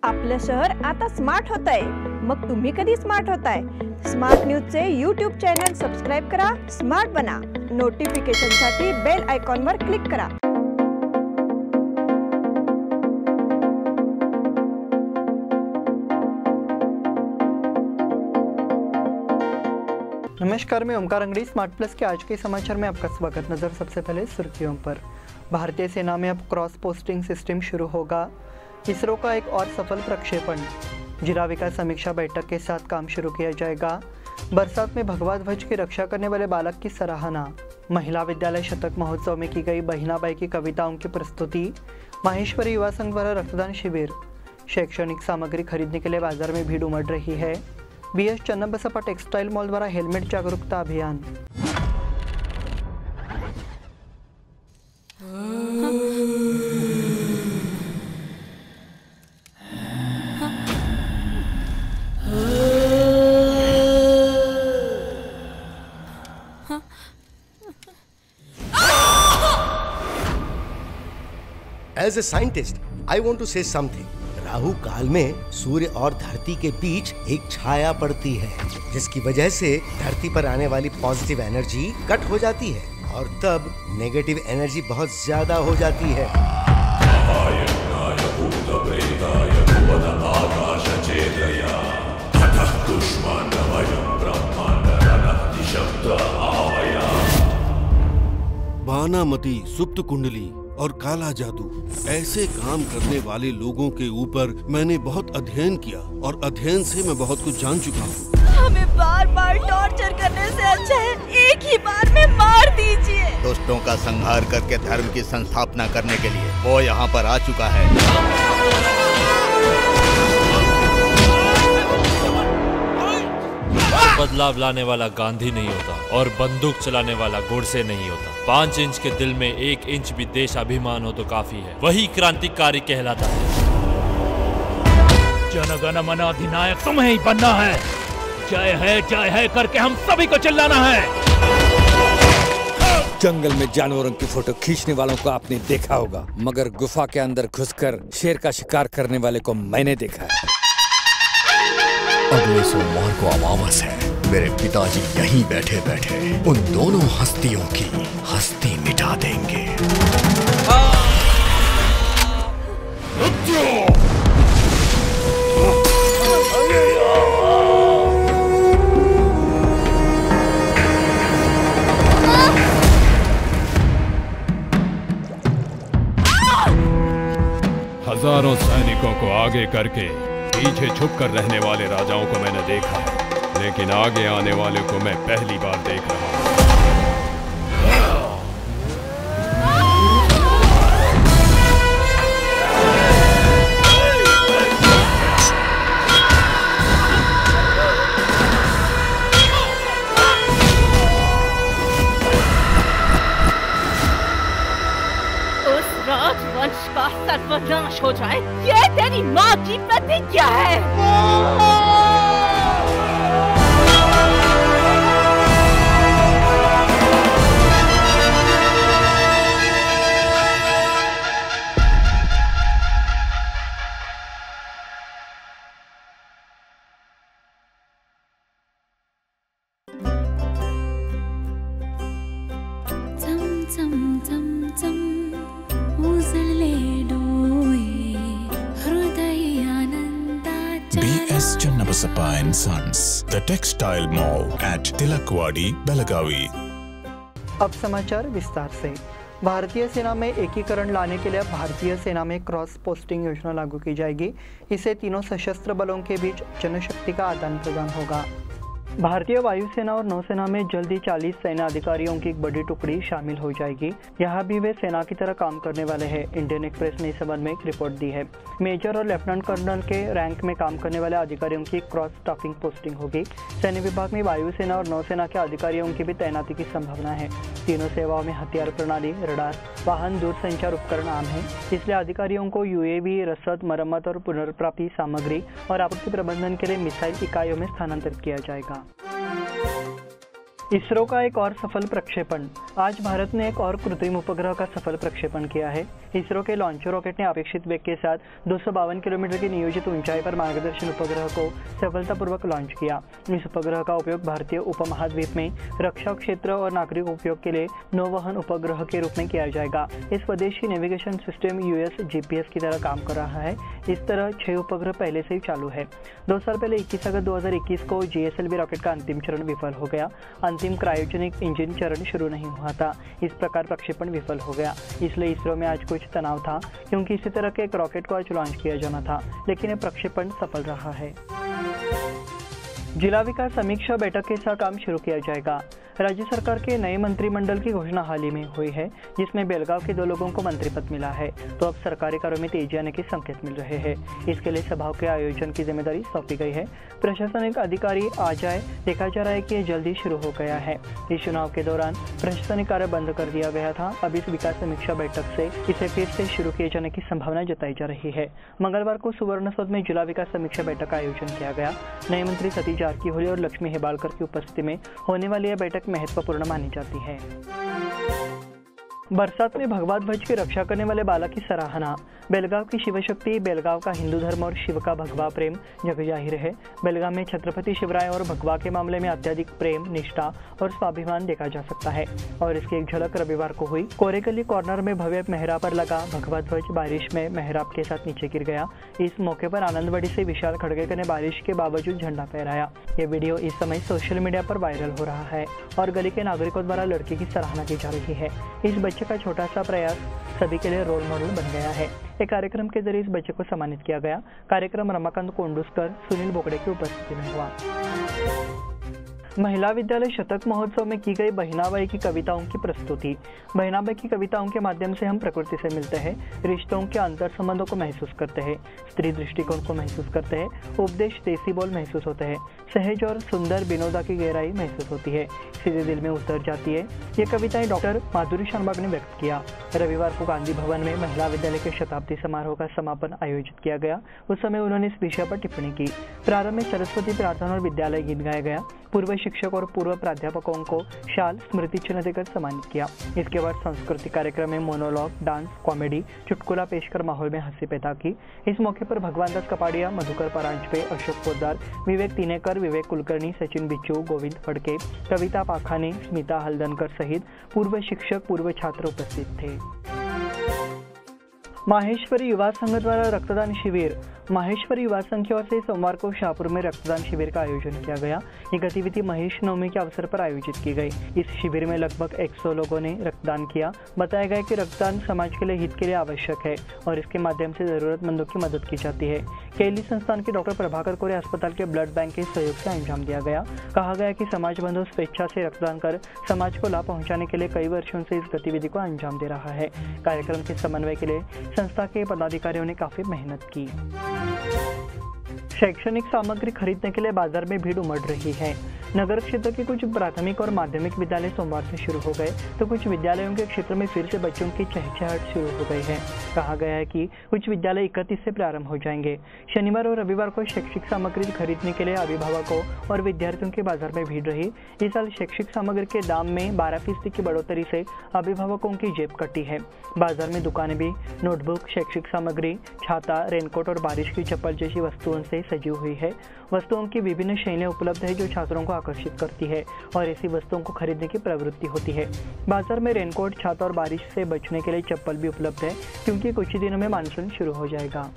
आपलं शहर आता स्मार्ट होत आहे, मग तुम्ही कधी स्मार्ट होताय? स्मार्ट न्यूजचे यूट्यूब चॅनल सबस्क्राइब करा, स्मार्ट बना. नोटिफिकेशनसाठी बेल आयकॉनवर क्लिक करा. नमस्कार, मैं ओमकार अंगड़ी। स्मार्ट प्लस के आज के समाचार में आपका स्वागत। नजर सबसे पहले सुर्खियों पर। भारतीय सेना में अब क्रॉस पोस्टिंग सिस्टम शुरू होगा। इसरो का एक और सफल प्रक्षेपण। जिला विकास समीक्षा बैठक के साथ काम शुरू किया जाएगा। बरसात में भगवा ध्वज की रक्षा करने वाले बालक की सराहना। महिला विद्यालय शतक महोत्सव में की गई बहिनाबाई की कविताओं की प्रस्तुति। माहेश्वरी युवा संघ द्वारा रक्तदान शिविर। शैक्षणिक सामग्री खरीदने के लिए बाजार में भीड़ उमड़ रही है। BS चन्नबसप्पा टेक्सटाइल मॉल द्वारा हेलमेट जागरूकता अभियान। As a scientist, I want to say something. Rahu काल में सूर्य और धरती के बीच एक छाया पड़ती है, जिसकी वजह से धरती पर आने वाली पॉजिटिव एनर्जी कट हो जाती है और तब नेगेटिव एनर्जी बहुत ज्यादा हो जाती है। बानामती, सुप्त कुंडली और काला जादू, ऐसे काम करने वाले लोगों के ऊपर मैंने बहुत अध्ययन किया और अध्ययन से मैं बहुत कुछ जान चुका हूँ। हमें बार बार टॉर्चर करने से अच्छा है एक ही बार में मार दीजिए। दुष्टों का संहार करके धर्म की संस्थापना करने के लिए वो यहाँ पर आ चुका है। बदलाव लाने वाला गांधी नहीं होता और बंदूक चलाने वाला गोडसे नहीं होता। 5 इंच के दिल में 1 इंच भी देशाभिमान हो तो काफी है, वही क्रांतिकारी कहलाता है। जन गण मन अधिनायक तुम्हें ही बनना जय है करके हम सभी को चिल्लाना है। जंगल में जानवरों की फोटो खींचने वालों को आपने देखा होगा, मगर गुफा के अंदर घुसकर शेर का शिकार करने वाले को मैंने देखा है। अगले सोमवार को अमावस है। मेरे पिताजी यहीं बैठे बैठे उन दोनों हस्तियों की हस्ती मिटा देंगे। हजारों सैनिकों को आगे करके पीछे छुपकर रहने वाले राजाओं को मैंने देखा है, लेकिन आगे आने वाले को मैं पहली बार देख रहा हूं। उस राजवंश का सर्वनाश हो जाए, ये तेरी माँ की प्रतिज्ञा है। BS Channabasappa and Sons, the textile mall at Tilakvadi, Belagavi. अब समाचार विस्तार से। भारतीय सेना में एकीकरण लाने के लिए भारतीय सेना में क्रॉस पोस्टिंग योजना लागू की जाएगी। इससे तीनों सशस्त्र बलों के बीच जनशक्ति का आदान प्रदान होगा। भारतीय वायुसेना और नौसेना में जल्दी 40 सेना अधिकारियों की एक बड़ी टुकड़ी शामिल हो जाएगी। यहाँ भी वे सेना की तरह काम करने वाले हैं। इंडियन एक्सप्रेस ने इस संबंध में एक रिपोर्ट दी है। मेजर और लेफ्टिनेंट कर्नल के रैंक में काम करने वाले अधिकारियों की क्रॉस स्टाफिंग पोस्टिंग होगी। सैन्य विभाग में वायुसेना और नौसेना के अधिकारियों की भी तैनाती की संभावना है। तीनों सेवाओं में हथियार प्रणाली, रडार, वाहन, दूरसंचार उपकरण आम है। इसलिए अधिकारियों को UAV, रसद, मरम्मत और पुनर्प्राप्ति सामग्री और आपूर्ति प्रबंधन के लिए मिसाइल इकाइयों में स्थानांतरित किया जाएगा। इसरो का एक और सफल प्रक्षेपण। आज भारत ने एक और कृत्रिम उपग्रह का सफल प्रक्षेपण किया है। इसरो के लॉन्चर रॉकेट ने अपेक्षित वेग के साथ 252 किलोमीटर की नियोजित ऊंचाई पर मार्गदर्शन उपग्रह को सफलतापूर्वक लॉन्च किया। इस उपग्रह का उपयोग भारतीय उपमहाद्वीप में रक्षा क्षेत्र और नागरिक उपयोग के लिए नौवहन उपग्रह के रूप में किया जाएगा। इस स्वदेशी नेविगेशन सिस्टम यूएस जीपीएस की तरह काम कर रहा है। इस तरह 6 उपग्रह पहले से ही चालू है। 2 साल पहले 21 अगस्त 2021 को जीएसएलवी रॉकेट का अंतिम चरण विफल हो गया। अंतिम क्रायोजेनिक इंजन चरण शुरू नहीं हुआ था। इस प्रकार प्रक्षेपण विफल हो गया। इसलिए इसरो में आज कुछ तनाव था, क्योंकि इसी तरह के एक रॉकेट को आज लॉन्च किया जाना था, लेकिन यह प्रक्षेपण सफल रहा है। जिला विकास समीक्षा बैठक के साथ काम शुरू किया जाएगा। राज्य सरकार के नए मंत्रिमंडल की घोषणा हाल ही में हुई है, जिसमें बेलगांव के 2 लोगों को मंत्री पद मिला है। तो अब सरकारी कार्यों में तेजी आने के संकेत मिल रहे हैं। इसके लिए सभाओं के आयोजन की जिम्मेदारी सौंपी गई है। प्रशासनिक अधिकारी आ जाए, देखा जा रहा है कि यह जल्दी शुरू हो गया है। इस चुनाव के दौरान प्रशासनिक कार्य बंद कर दिया गया था। अब इस विकास समीक्षा बैठक से इसे फिर से शुरू किए जाने की संभावना जताई जा रही है। मंगलवार को सुवर्णसौध में जिला विकास समीक्षा बैठक का आयोजन किया गया। नए मंत्री सतीश जारकीहोली और लक्ष्मी हेबालकर की उपस्थिति में होने वाली यह बैठक महत्वपूर्ण मानी जाती है। बरसात में भगवा ध्वज की रक्षा करने वाले बालक की सराहना। बेलगांव की शिवशक्ति, बेलगांव का हिंदू धर्म और शिव का भगवा प्रेम जग जाहिर है। बेलगांव में छत्रपति शिवराय और भगवा के मामले में अत्यधिक प्रेम, निष्ठा और स्वाभिमान देखा जा सकता है। और इसकी एक झलक रविवार को हुई। कोरेकली कॉर्नर में भव्य मेहराब पर लगा भगवा ध्वज बारिश में मेहराब के साथ नीचे गिर गया। इस मौके पर आनंदवाड़ी से विशाल खड़गेकर ने बारिश के बावजूद झंडा फहराया। ये वीडियो इस समय सोशल मीडिया पर वायरल हो रहा है और गली के नागरिकों द्वारा लड़की की सराहना की जा रही है। इस बच्चे का छोटा सा प्रयास सभी के लिए रोल मॉडल बन गया है। एक कार्यक्रम के जरिए इस बच्चे को सम्मानित किया गया। कार्यक्रम रमाकांत कोंडुस्कर, सुनील बोगड़े की उपस्थिति में हुआ। महिला विद्यालय शतक महोत्सव में की गई बहिनाबाई की कविताओं की प्रस्तुति। बहिनाबाई की कविताओं के माध्यम से हम प्रकृति से मिलते हैं, रिश्तों के अंतर संबंधों को महसूस करते हैं, स्त्री दृष्टिकोण को महसूस करते हैं, उपदेश देसी बोल महसूस होते हैं, सहज और सुंदर विनोदा की गहराई महसूस होती है, सीधे दिल में उतर जाती है। ये कविताएं डॉक्टर माधुरी शानबाग ने व्यक्त किया। रविवार को गांधी भवन में महिला विद्यालय के शताब्दी समारोह का समापन आयोजित किया गया। उस समय उन्होंने इस विषय पर टिप्पणी की। प्रारंभ में सरस्वती प्रार्थना और विद्यालय गीत गाया गया। पूर्व शिक्षक और पूर्व प्राध्यापकों को शाल, स्मृति चिन्ह देकर सम्मानित किया। इसके बाद सांस्कृतिक कार्यक्रम में मोनोलॉग, डांस, कॉमेडी, चुटकुला पेश कर माहौल में हंसी पैदा की। इस मौके पर भगवान दास कपाड़िया, मधुकर परांजपे, अशोक पोद्दार, विवेक तिनेकर, विवेक कुलकर्णी, सचिन बिच्चू, गोविंद फड़के, कविता पाखाने, स्मिता हल्दनकर सहित पूर्व शिक्षक, पूर्व छात्र उपस्थित थे। माहेश्वरी युवा संघ द्वारा रक्तदान शिविर। माहेश्वरी युवा संघ की ओर से सोमवार को शाहपुर में रक्तदान शिविर का आयोजन किया गया। ये गतिविधि महेश नवमी के अवसर पर आयोजित की गई। इस शिविर में लगभग 100 लोगों ने रक्तदान किया। बताया गया कि रक्तदान समाज के लिए हित के लिए आवश्यक है और इसके माध्यम से जरूरतमंदों की मदद की जाती है। केली संस्थान के डॉक्टर प्रभाकर कोरे अस्पताल के ब्लड बैंक के सहयोग से अंजाम दिया गया। कहा गया कि समाज बंधु स्वेच्छा से रक्तदान कर समाज को लाभ पहुंचाने के लिए कई वर्षों से इस गतिविधि को अंजाम दे रहा है। कार्यक्रम के समन्वय के लिए संस्था के पदाधिकारियों ने काफी मेहनत की। शैक्षणिक सामग्री खरीदने के लिए बाजार में भीड़ उमड़ रही है। नगर क्षेत्र के कुछ प्राथमिक और माध्यमिक विद्यालय सोमवार से शुरू हो गए, तो कुछ विद्यालयों के क्षेत्र में फिर से बच्चों की चहचहाट शुरू हो गई है। कहा गया है कि कुछ विद्यालय 31 से प्रारंभ हो जाएंगे। शनिवार और रविवार को शैक्षिक सामग्री खरीदने के लिए अभिभावकों और विद्यार्थियों के बाजार में भीड़ रही। इस साल शैक्षिक सामग्री के दाम में 12% की बढ़ोतरी से अभिभावकों की जेब कटी है। बाजार में दुकानें भी नोटबुक, शैक्षिक सामग्री, छाता, रेनकोट और बारिश की चप्पल जैसी वस्तुओं से सजी हुई है। वस्तुओं की विभिन्न श्रेणियां उपलब्ध है जो छात्रों को आकर्षित करती है और ऐसी वस्तुओं को खरीदने की प्रवृत्ति होती है। बाजार में रेनकोट, छाता और बारिश से बचने के लिए चप्पल भी उपलब्ध है, क्योंकि कुछ ही दिनों में मानसून शुरू हो जाएगा।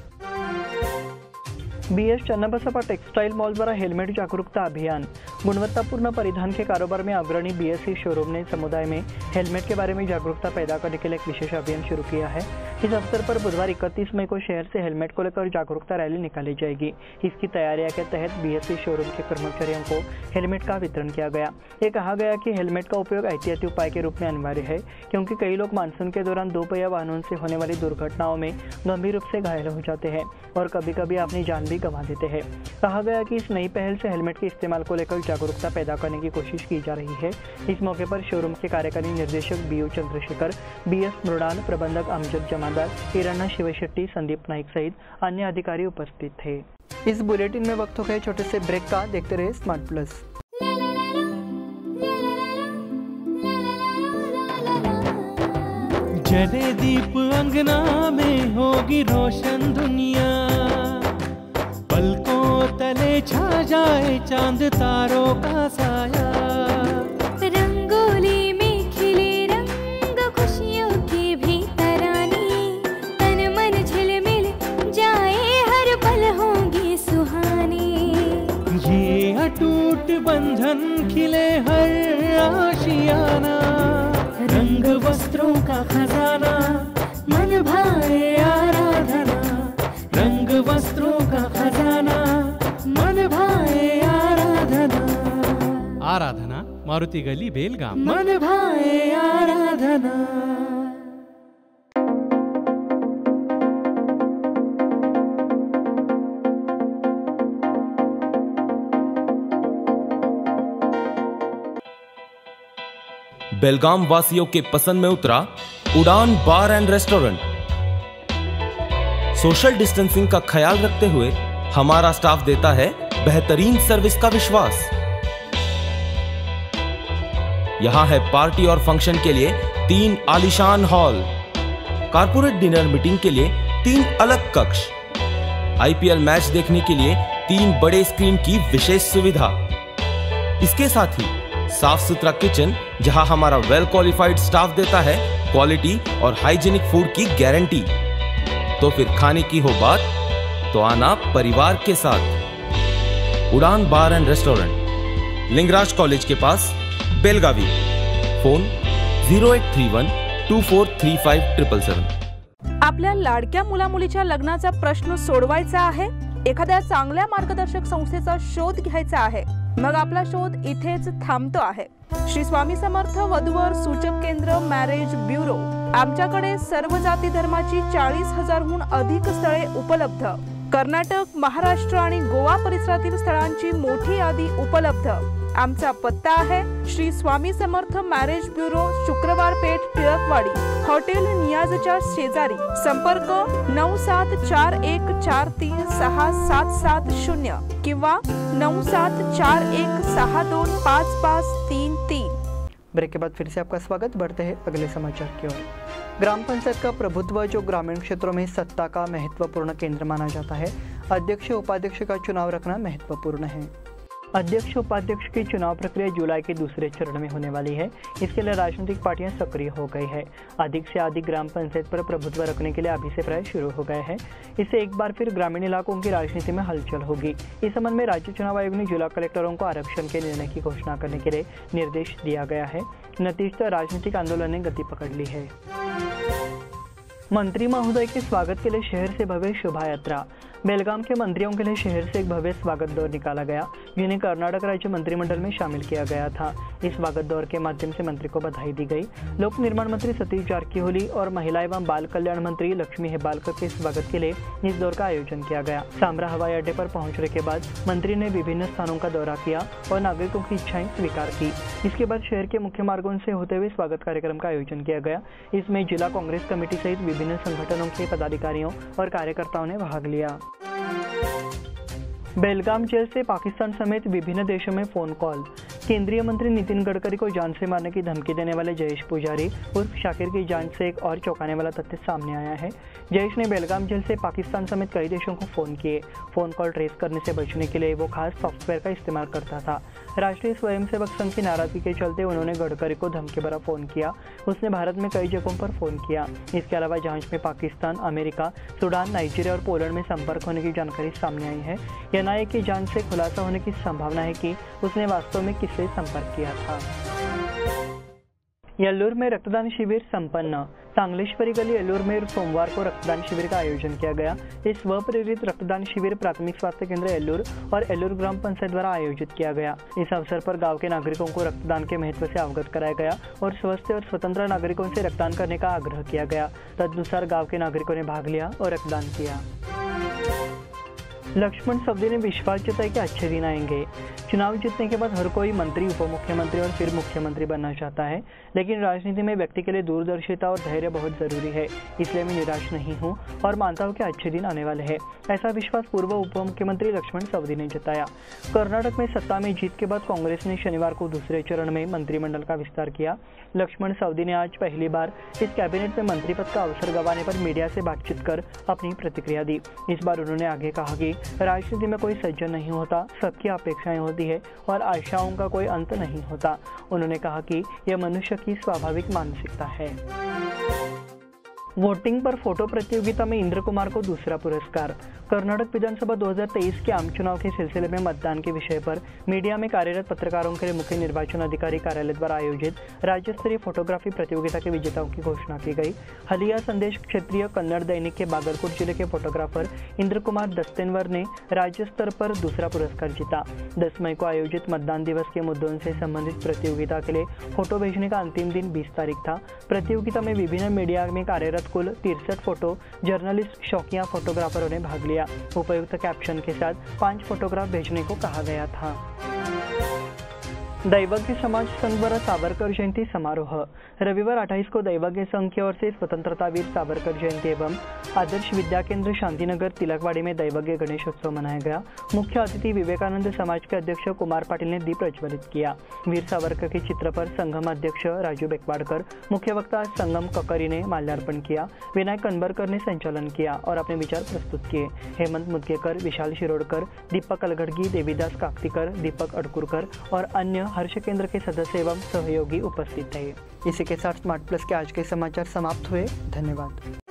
बीएस चन्नबसप्पा टेक्सटाइल मॉल द्वारा हेलमेट जागरूकता अभियान। गुणवत्तापूर्ण परिधान के कारोबार में अग्रणी बीएससी शोरूम ने समुदाय में हेलमेट के बारे में जागरूकता पैदा करने के लिए एक विशेष अभियान शुरू किया है। इस अवसर पर बुधवार 31 मई को शहर से हेलमेट को लेकर जागरूकता रैली निकाली जाएगी। इसकी तैयारियां के तहत बीएससी शोरूम के कर्मचारियों को हेलमेट का वितरण किया गया। ये कहा गया कि हेलमेट का उपयोग एहतियाती उपाय के रूप में अनिवार्य है, क्योंकि कई लोग मानसून के दौरान दोपहिया वाहनों से होने वाली दुर्घटनाओं में गंभीर रूप से घायल हो जाते हैं और कभी कभी अपनी जान भी गंवा देते हैं। कहा गया कि इस नई पहल से हेलमेट के इस्तेमाल को लेकर जागरूकता पैदा करने की कोशिश की जा रही है। इस मौके पर शोरूम के कार्यकारी निर्देशक बीयू चंद्रशेखर, बीएस मृणाल, प्रबंधक अमजद जमादार, हिरणा शिवशेट्टी, संदीप नाइक सहित अन्य अधिकारी उपस्थित थे। इस बुलेटिन में वक्त हो गए छोटे से ब्रेक का। देखते रहे स्मार्ट प्लस। जले दीप अंगना में होगी रोशन दुनिया, पलकों तले छा जाए चांद तारों का साया। रंगोली में खिले रंग खुशियों की भी तरानी, तन मन झिलमिल जाए हर पल होंगी सुहानी। ये अटूट बंधन खिले हर आशियाना, रंग वस्त्रों का खजाना मन भाए आराधना। रंग वस्त्रों का खजाना मन भाए आराधना। आराधना मारुति गली बेलगाम। मन भाए आराधना। बेलगाम वासियों के पसंद में उतरा उड़ान बार एंड रेस्टोरेंट। सोशल डिस्टेंसिंग का ख्याल रखते हुए हमारा स्टाफ देता है बेहतरीन सर्विस का विश्वास। यहां है पार्टी और फंक्शन के लिए 3 आलीशान हॉल, कारपोरेट डिनर मीटिंग के लिए 3 अलग कक्ष, आईपीएल मैच देखने के लिए 3 बड़े स्क्रीन की विशेष सुविधा। इसके साथ ही साफ सुथरा किचन, जहां हमारा वेल क्वालिफाइड स्टाफ देता है क्वालिटी और हाइजीनिक फूड की गारंटी। तो फिर खाने की हो बात तो आना परिवार के साथ। उड़ान बार एंड रेस्टोरेंट, लिंगराज कॉलेज के पास, बेलगावी। फोन 0831243577. आपल्या लाडक्या मुलामुलीच्या लग्नाचा प्रश्न सोडवायचा आहे? एखाद्या चांगल्या मार्गदर्शक संस्थेचा शोध घ्यायचा आहे? मग आपला शोध इथेच थांबतो आहे। श्री स्वामी समर्थ वधूवर सूचक केंद्र मॅरेज ब्युरो। आमच्याकडे सर्व जाती धर्माची 40,000हून अधिक स्थळे उपलब्ध। कर्नाटक, महाराष्ट्र आणि गोवा परिसरातील स्थळांची मोठी यादी उपलब्ध। आमचा पत्ता आहे श्री स्वामी समर्थ मॅरेज ब्युरो, शुक्रवार पेठ, टिळकवाडी, हॉटेल नियाजच्या शेजारी। संपर्क 9741436770 किंवा 9741625533। ब्रेक के बाद फिर से आपका स्वागत। बढ़ते हैं अगले समाचार की ओर। ग्राम पंचायत का प्रभुत्व जो ग्रामीण क्षेत्रों में सत्ता का महत्वपूर्ण केंद्र माना जाता है, अध्यक्ष उपाध्यक्ष का चुनाव रखना महत्वपूर्ण है। अध्यक्ष उपाध्यक्ष की चुनाव प्रक्रिया जुलाई के दूसरे चरण में होने वाली है। इसके लिए राजनीतिक पार्टियां सक्रिय हो गई है। अधिक से अधिक ग्राम पंचायत पर प्रभुत्व रखने के लिए अभी से प्रयास शुरू हो गए हैं। इससे एक बार फिर ग्रामीण इलाकों की राजनीति में हलचल होगी। इस संबंध में राज्य चुनाव आयोग ने जिला कलेक्टरों को आरक्षण के निर्णय की घोषणा करने के लिए निर्देश दिया गया है। नतीजतः राजनीतिक आंदोलन ने गति पकड़ ली है। मंत्री महोदय के स्वागत के लिए शहर से भव्य शोभा यात्रा। बेलगाम के मंत्रियों के लिए शहर से एक भव्य स्वागत दौर निकाला गया, जिन्हें कर्नाटक राज्य मंत्रिमंडल में शामिल किया गया था। इस स्वागत दौर के माध्यम से मंत्री को बधाई दी गई। लोक निर्माण मंत्री सतीश जारकीहोली और महिला एवं बाल कल्याण मंत्री लक्ष्मी हेब्बालकर के स्वागत के लिए इस दौर का आयोजन किया गया। सांब्रा हवाई अड्डे पर पहुंचने के बाद मंत्री ने विभिन्न स्थानों का दौरा किया और नागरिकों की इच्छाएं स्वीकार की। इसके बाद शहर के मुख्य मार्गों से होते हुए स्वागत कार्यक्रम का आयोजन किया गया। इसमें जिला कांग्रेस कमेटी सहित विभिन्न संगठनों के पदाधिकारियों और कार्यकर्ताओं ने भाग लिया। बेलगाम जेल से पाकिस्तान समेत विभिन्न देशों में फोन कॉल। केंद्रीय मंत्री नितिन गडकरी को जान से मारने की धमकी देने वाले जयेश पुजारी उर्फ शाकिर की जान से एक और चौंकाने वाला तथ्य सामने आया है। जयेश ने बेलगाम जेल से पाकिस्तान समेत कई देशों को फोन किए। फोन कॉल ट्रेस करने से बचने के लिए वो खास सॉफ्टवेयर का इस्तेमाल करता था। राष्ट्रीय स्वयंसेवक संघ की नाराजगी के चलते उन्होंने गडकरी को धमकी भरा फोन किया। उसने भारत में कई जगहों पर फोन किया। इसके अलावा जांच में पाकिस्तान, अमेरिका, सूडान, नाइजीरिया और पोलैंड में संपर्क होने की जानकारी सामने आई है। एनआईए की जांच से खुलासा होने की संभावना है कि उसने वास्तव में किससे संपर्क किया था। येल्लूर में रक्तदान शिविर संपन्न। सांगलेश्वरी गली येल्लूर में सोमवार को रक्तदान शिविर का आयोजन किया गया। इस स्वप्रेरित रक्तदान शिविर प्राथमिक स्वास्थ्य केंद्र येल्लूर और येल्लूर ग्राम पंचायत द्वारा आयोजित किया गया। इस अवसर पर गांव के नागरिकों को रक्तदान के महत्व से अवगत कराया गया और स्वस्थ और स्वतंत्र नागरिकों से रक्तदान करने का आग्रह किया गया। तदनुसार गाँव के नागरिकों ने भाग लिया और रक्तदान किया। लक्ष्मण सवदी ने विश्वास जताया कि अच्छे दिन आएंगे। चुनाव जीतने के बाद हर कोई मंत्री, उप मुख्यमंत्री और फिर मुख्यमंत्री बनना चाहता है, लेकिन राजनीति में व्यक्ति के लिए दूरदर्शिता और धैर्य बहुत जरूरी है। इसलिए मैं निराश नहीं हूं और मानता हूं कि अच्छे दिन आने वाले हैं। ऐसा विश्वास पूर्व उप मुख्यमंत्री लक्ष्मण सवदी ने जताया। कर्नाटक में सत्ता में जीत के बाद कांग्रेस ने शनिवार को दूसरे चरण में मंत्रिमंडल का विस्तार किया। लक्ष्मण सवदी ने आज पहली बार इस कैबिनेट में मंत्री पद का अवसर गंवाने पर मीडिया से बातचीत कर अपनी प्रतिक्रिया दी। इस बार उन्होंने आगे कहा कि राजनीति में कोई सज्जन नहीं होता, सबकी अपेक्षाएं होती है और आशाओं का कोई अंत नहीं होता। उन्होंने कहा कि यह मनुष्य की स्वाभाविक मानसिकता है। वोटिंग पर फोटो प्रतियोगिता में इंद्र कुमार को दूसरा पुरस्कार। कर्नाटक विधानसभा 2023 के आम चुनाव के सिलसिले में मतदान के विषय पर मीडिया में कार्यरत पत्रकारों के लिए मुख्य निर्वाचन अधिकारी कार्यालय द्वारा आयोजित राज्य स्तरीय फोटोग्राफी प्रतियोगिता के विजेताओं की घोषणा की गई। हलिया संदेश क्षेत्रीय कन्नड़ दैनिक के बागलकोट जिले के फोटोग्राफर इंद्र कुमार दस्तेनवर ने राज्य स्तर पर दूसरा पुरस्कार जीता। 10 मई को आयोजित मतदान दिवस के मुद्दों से संबंधित प्रतियोगिता के लिए फोटो भेजने का अंतिम दिन 20 तारीख था। प्रतियोगिता में विभिन्न मीडिया में कार्यरत कुल 63 फोटो जर्नलिस्ट, शौकिया फोटोग्राफरों ने भाग लिया। उपयुक्त कैप्शन के साथ 5 फोटोग्राफ भेजने को कहा गया था। दैवज्ञ समाज संघ द्वारा सावरकर जयंती समारोह। रविवार 28 को दैवज्ञ संघ की ओर से स्वतंत्रता वीर सावरकर जयंती एवं आदर्श विद्या केंद्र शांतिनगर तिलकवाड़ी में दैवज्ञ गणेशोत्सव मनाया गया। मुख्य अतिथि विवेकानंद समाज के अध्यक्ष कुमार पाटिल ने दीप प्रज्वलित किया। वीर सावरकर के चित्र पर संगम अध्यक्ष राजू बेकवाड़कर, मुख्य वक्ता संगम ककरी ने माल्यार्पण किया। विनायक कनबरकर ने संचालन किया और अपने विचार प्रस्तुत किए। हेमंत मुदगेकर, विशाल शिरोडकर, दीपक अलगड़गी, देवीदास काकतीकर, दीपक अडकुरकर और अन्य हर्ष केंद्र के सदस्य एवं सहयोगी उपस्थित थे। इसी के साथ स्मार्ट प्लस के आज के समाचार समाप्त हुए। धन्यवाद।